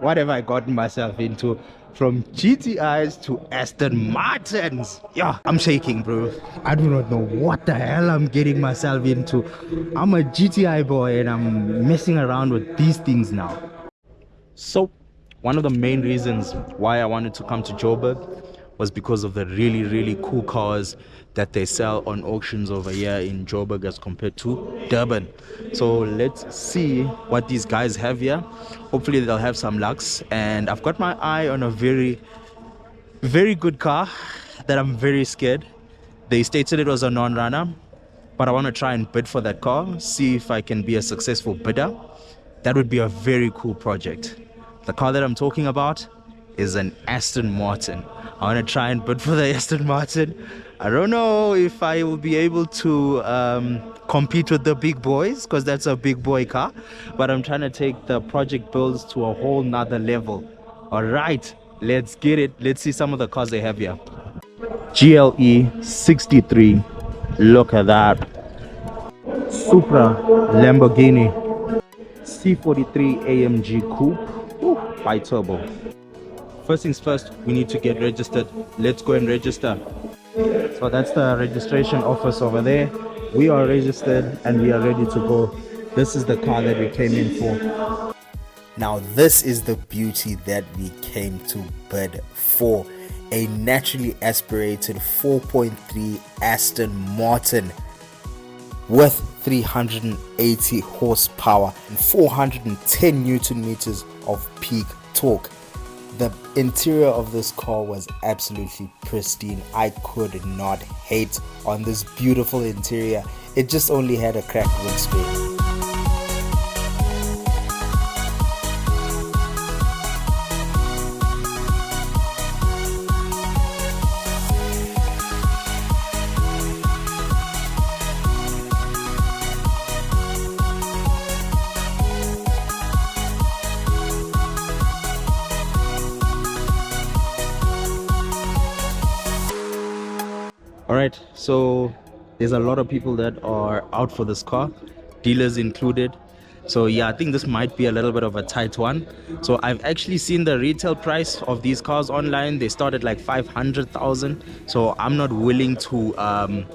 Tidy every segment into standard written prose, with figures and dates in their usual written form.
What have I gotten myself into? From GTIs to Aston Martins. Yeah, I'm shaking, bro. I do not know what the hell I'm getting myself into. I'm a GTI boy and I'm messing around with these things now. So, one of the main reasons why I wanted to come to Joburg was because of the really, really cool cars that they sell on auctions over here in Joburg as compared to Durban. So let's see what these guys have here. Hopefully they'll have some lucks. And I've got my eye on a very, very good car that I'm very scared. They stated it was a non-runner, but I want to try and bid for that car, see if I can be a successful bidder. That would be a very cool project. The car that I'm talking about is an Aston Martin. I want to try and bid for the Aston Martin. I don't know if I will be able to compete with the big boys, because that's a big boy car, but I'm trying to take the project builds to a whole nother level. All right, let's get it. Let's see some of the cars they have here. GLE 63, look at that. Supra Lamborghini C43 AMG Coupe bi-turbo. First things first, we need to get registered. Let's go and register. So that's the registration office over there. We are registered and we are ready to go. This is the car that we came in for. Now this is the beauty that we came to bid for. A naturally aspirated 4.3 Aston Martin with 380 horsepower and 410 Newton meters of peak torque. The interior of this car was absolutely pristine. I could not hate on this beautiful interior. It just only had a cracked windscreen. Alright, so there's a lot of people that are out for this car, dealers included. So yeah, I think this might be a little bit of a tight one. So I've actually seen the retail price of these cars online. They start at like 500,000. So I'm not willing to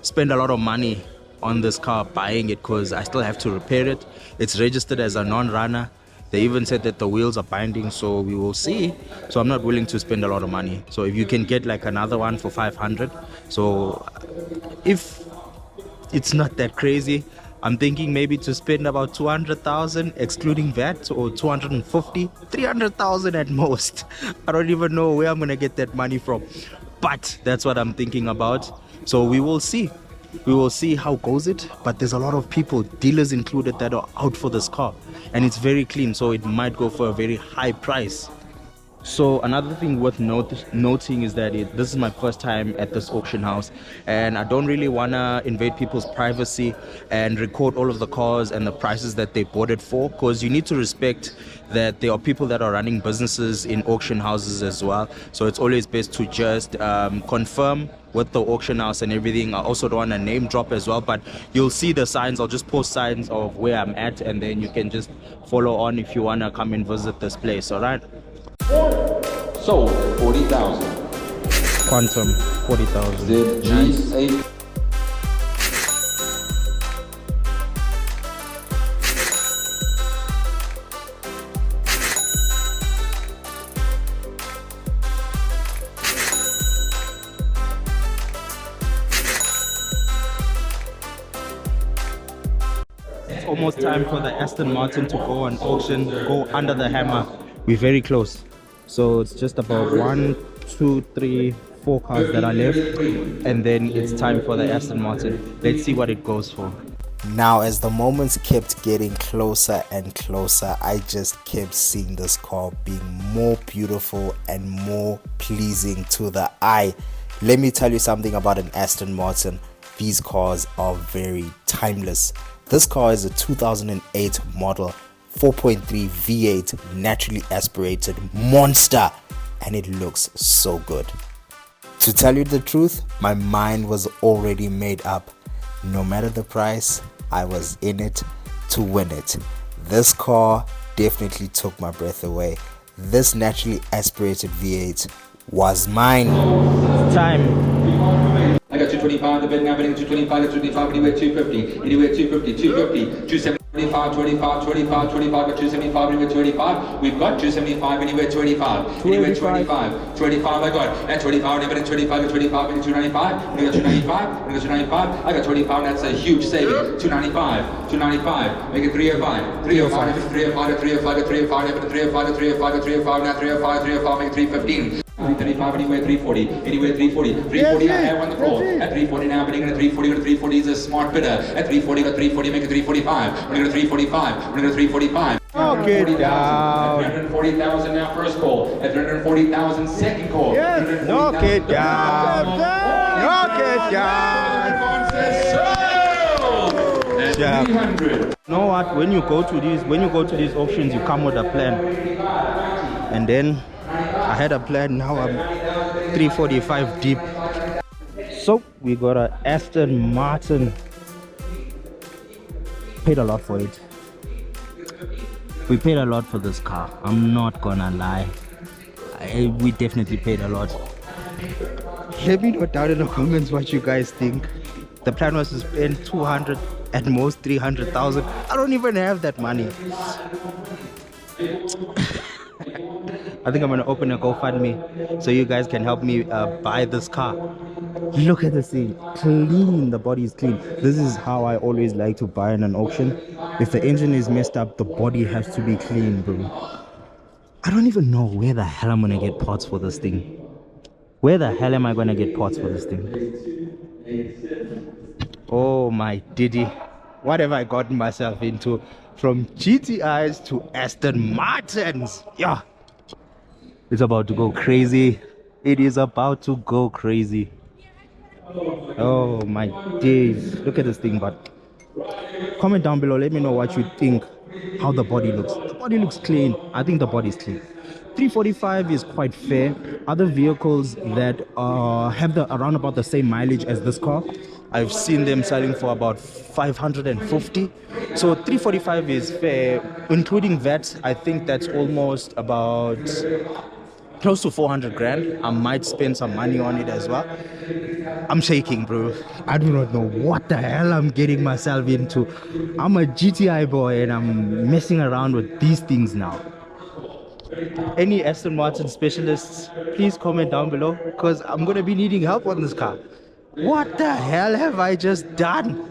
spend a lot of money on this car buying it, because I still have to repair it. It's registered as a non-runner. They even said that the wheels are binding, so we will see. So I'm not willing to spend a lot of money. So if you can get like another one for 500, so if it's not that crazy, I'm thinking maybe to spend about 200,000 excluding VAT, or 250, 300,000 at most. I don't even know where I'm gonna get that money from, but that's what I'm thinking about. So we will see. We will see how goes it, but there's a lot of people, dealers included, that are out for this car, and it's very clean, so it might go for a very high price. So another thing worth noting is that this is my first time at this auction house, and I don't really want to invade people's privacy and record all of the cars and the prices that they bought it for, because you need to respect that there are people that are running businesses in auction houses as well. So it's always best to just confirm with the auction house and everything. I also don't want to name drop as well, but you'll see the signs. I'll just post signs of where I'm at, and then you can just follow on if you want to come and visit this place. All right, sold 40,000. Quantum 40,000. ZG8. It's almost time for the Aston Martin to go on auction, go under the hammer. We're very close. So it's just about 1, 2, 3, 4 cars that are left, and then it's time for the Aston Martin. Let's see what it goes for. Now, as the moments kept getting closer and closer, I just kept seeing this car being more beautiful and more pleasing to the eye. Let me tell you something about an Aston Martin. These cars are very timeless. This car is a 2008 model 4.3 V8 naturally aspirated monster, and it looks so good. To tell you the truth, my mind was already made up. No matter the price, I was in it to win it. This car definitely took my breath away. This naturally aspirated V8 was mine. Time. I got 225, the bid now bidding 225, 225, anywhere 250, anywhere 250, 250, 270. 25, 25, 25, 25, got 275, anywhere 25. We've got 275, anywhere 25. Anywhere 25. 25, I got. At 25, anywhere 25, got 25, anywhere 295. Anywhere 295, anywhere 295. I got 25, that's a huge saving. 295, 295, make it 305. 305, 305, 305, 305, 305, 305, 305, now 305, 305, make it 315. 335, anywhere 340, anywhere 340, 340 I have on the floor. At 340 now, bidding at 340, got 340 is a smart bidder. At 340, got 340, make it 345. We're going to 345, we're going to 345. Okay, down. At 340,000 now, first call. At 340,000, second call. Yes, knock it down. Knock it down. At 300. You know what? When you go to these auctions, you come with a plan. And then I had a plan. Now I'm 345 deep. So we got a Aston Martin. Paid a lot for it. We paid a lot for this car. I'm not gonna lie. We definitely paid a lot. Let me know down in the comments what you guys think. The plan was to spend 200, at most 300,000. I don't even have that money. I think I'm gonna open a GoFundMe so you guys can help me buy this car. Look at this thing, clean. The body is clean. This is how I always like to buy in an auction. If the engine is messed up, the body has to be clean, bro. I don't even know where the hell I'm gonna get parts for this thing. Where the hell am I gonna get parts for this thing? Oh my Diddy, what have I gotten myself into? From GTIs to Aston Martins. Yeah, it's about to go crazy. It is about to go crazy. Oh my days, look at this thing. But comment down below, let me know what you think, how the body looks. The body looks clean. I think the body is clean. 345 is quite fair. Other vehicles that have around about the same mileage as this car, I've seen them selling for about 550. So 345 is fair, including VAT. I think that's almost about close to 400 grand. I might spend some money on it as well. I'm shaking, bro. I do not know what the hell I'm getting myself into. I'm a GTI boy and I'm messing around with these things now. Any Aston Martin specialists, please comment down below, because I'm gonna be needing help on this car. What the hell have I just done?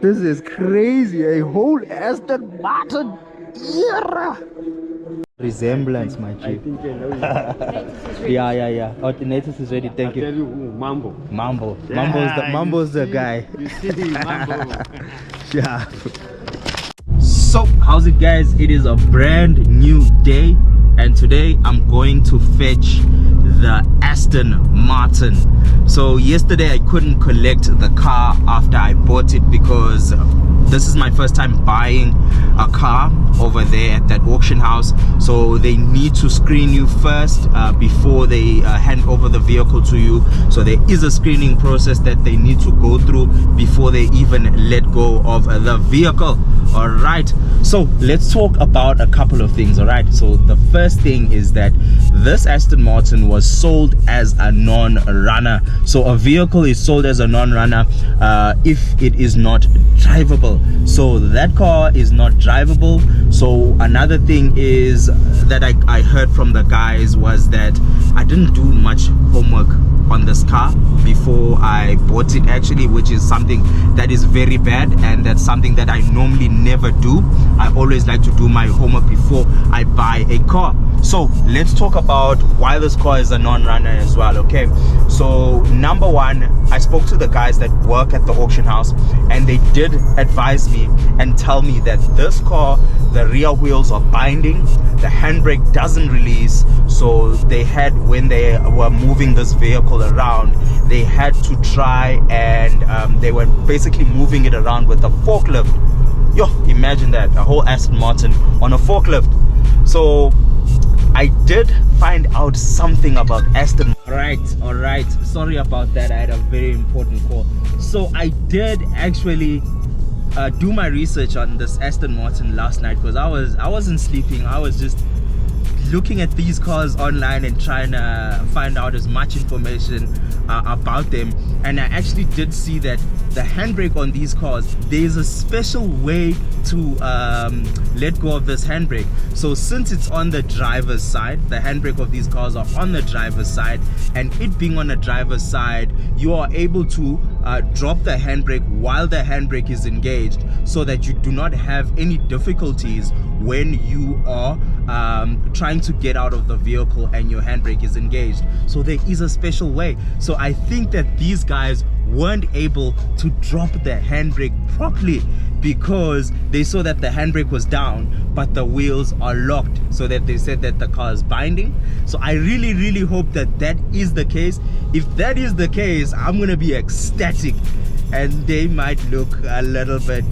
This is crazy. A whole Aston Martin. Yeah. Resemblance, my G. Yeah. Oh, the Natus is ready. Thank you. Mambo. Mambo's the guy. You see, Mambo. Yeah. So how's it, guys? It is a brand new day, and today I'm going to fetch the Aston Martin. So yesterday I couldn't collect the car after I bought it because this is my first time buying a car over there at that auction house. So they need to screen you first before they hand over the vehicle to you. So there is a screening process that they need to go through before they even let go of the vehicle. All right, so let's talk about a couple of things. All right, so the first thing is that this Aston Martin was sold as a non-runner. So a vehicle is sold as a non-runner if it is not drivable. So that car is not drivable. So another thing is that I heard from the guys was that I didn't do much homework on this car before I bought it, actually, which is something that is very bad, and that's something that I normally never do. I always like to do my homework before I buy a car. So let's talk about why this car is a non-runner as well. Okay, so number one, I spoke to the guys that work at the auction house, and they did advise me and tell me that this car, the rear wheels are binding, the handbrake doesn't release. So they had, when they were moving this vehicle around, they had to try and they were basically moving it around with a forklift. Yo, imagine that, a whole Aston Martin on a forklift. So I did find out something about Aston. All right, sorry about that. I had a very important call. So I did actually do my research on this Aston Martin last night, because I wasn't sleeping. I was just looking at these cars online and trying to find out as much information about them. And I actually did see that the handbrake on these cars, there's a special way to let go of this handbrake. So since it's on the driver's side, the handbrake of these cars are on the driver's side, and it being on the driver's side, you are able to drop the handbrake while the handbrake is engaged, so that you do not have any difficulties when you are trying to get out of the vehicle and your handbrake is engaged. So there is a special way. So I think that these guys weren't able to drop the handbrake properly, because they saw that the handbrake was down but the wheels are locked, so that they said that the car is binding. So I really hope that that is the case. If that is the case, I'm gonna be ecstatic, and they might look a little bit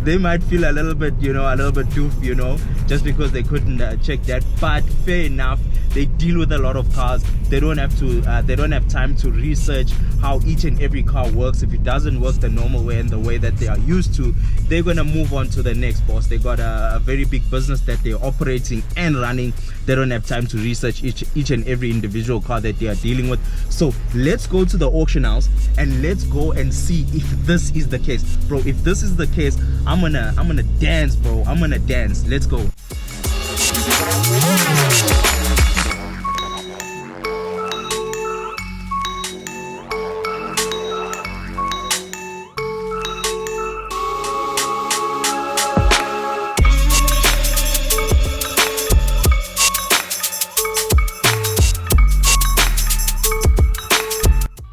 they might feel a little bit, a little bit doof, just because they couldn't check that. But fair enough, they deal with a lot of cars. They don't have time to research how each and every car works. If it doesn't work the normal way and the way that they are used to, they're gonna move on to the next boss. They got a very big business that they're operating and running. They don't have time to research each and every individual car that they are dealing with. So let's go to the auction house and let's go and see if this is the case, bro. If this is the case, I'm gonna dance, bro. I'm gonna dance. Let's go.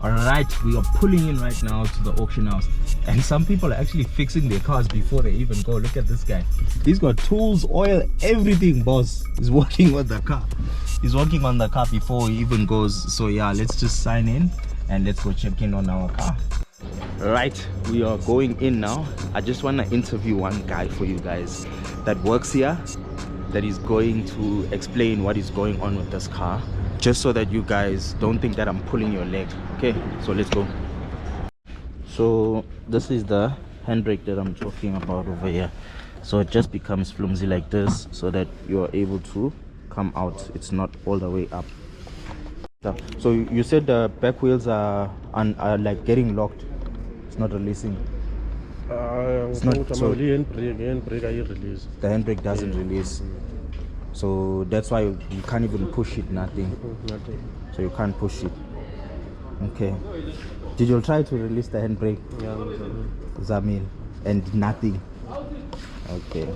Alright, we are pulling in right now to the auction house, and some people are actually fixing their cars before they even go. Look at this guy. He's got tools, oil, everything, boss. He's working on the car. He's working on the car before he even goes. So yeah, let's just sign in and let's go check in on our car. Right, we are going in now. I just want to interview one guy for you guys that works here, that is going to explain what is going on with this car, just so that you guys don't think that I'm pulling your leg. Okay, so let's go. So this is the handbrake that I'm talking about over here. So it just becomes flimsy like this, so that you are able to come out. It's not all the way up. So you said the back wheels are like getting locked. It's not releasing. It's not, so the handbrake doesn't release. So that's why you can't even push it, nothing. So you can't push it. Okay. Did you try to release the handbrake? Yeah. Zamil, and nothing. Okay.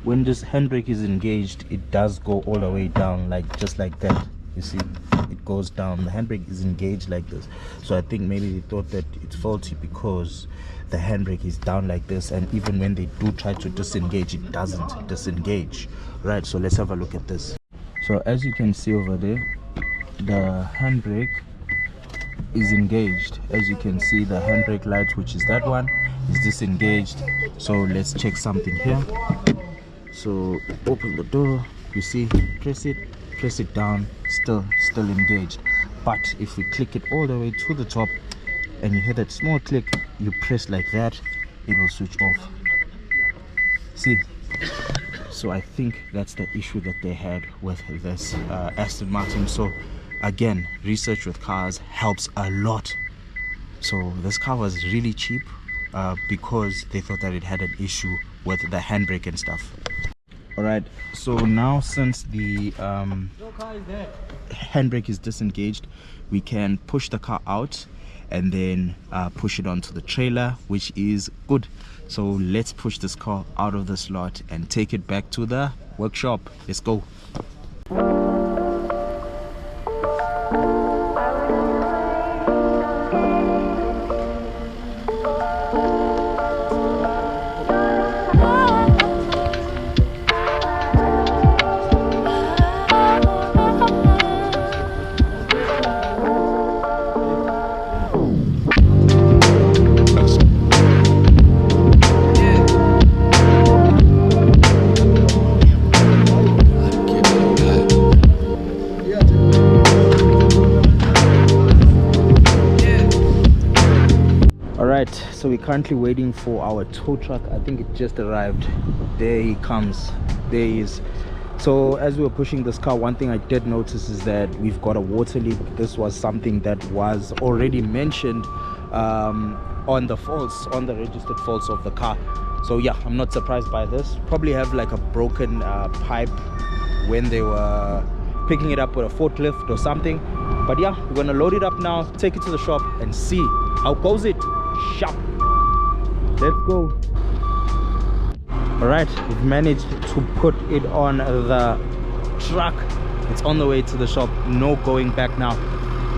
When this handbrake is engaged, it does go all the way down, like just like that. You see, it goes down. The handbrake is engaged like this. So I think maybe they thought that it's faulty because the handbrake is down like this, and even when they do try to disengage, it doesn't disengage. Right, so let's have a look at this. So as you can see over there, the handbrake is engaged. As you can see, the handbrake light, which is that one, is disengaged. So let's check something here. So open the door, you see, press it down, still engaged. But if we click it all the way to the top and you hear that small click, you press like that, it will switch off. See, so I think that's the issue that they had with this Aston Martin. So again, research with cars helps a lot. So this car was really cheap because they thought that it had an issue with the handbrake and stuff. Alright, so now since the handbrake is disengaged, we can push the car out and then push it onto the trailer, which is good. So let's push this car out of the slot and take it back to the workshop. Let's go. so we're currently waiting for our tow truck. I think it just arrived. There he comes. There he is. So as we were pushing this car, one thing I did notice is that we've got a water leak. This was something that was already mentioned on the faults, on the registered faults of the car. So yeah, I'm not surprised by this. Probably have like a broken pipe when they were picking it up with a forklift or something. But yeah, we're gonna load it up now, take it to the shop and see how goes it. Shop. Let's go. All right, we've managed to put it on the truck. It's on the way to the shop. No going back now.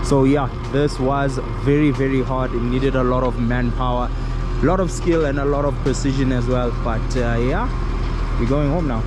So yeah, this was very, very hard. It needed a lot of manpower, a lot of skill and a lot of precision as well. But yeah, we're going home now.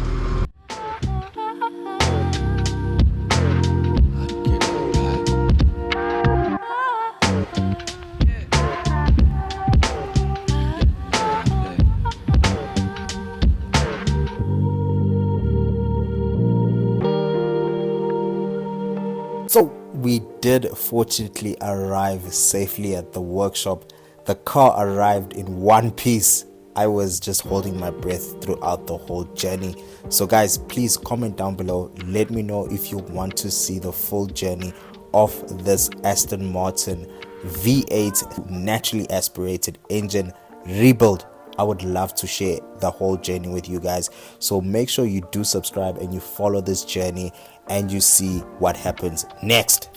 So we did fortunately arrive safely at the workshop. The car arrived in one piece. I was just holding my breath throughout the whole journey. So guys, please comment down below. Let me know if you want to see the full journey of this Aston Martin V8 naturally aspirated engine rebuild. I would love to share the whole journey with you guys. So make sure you do subscribe and you follow this journey and you see what happens next.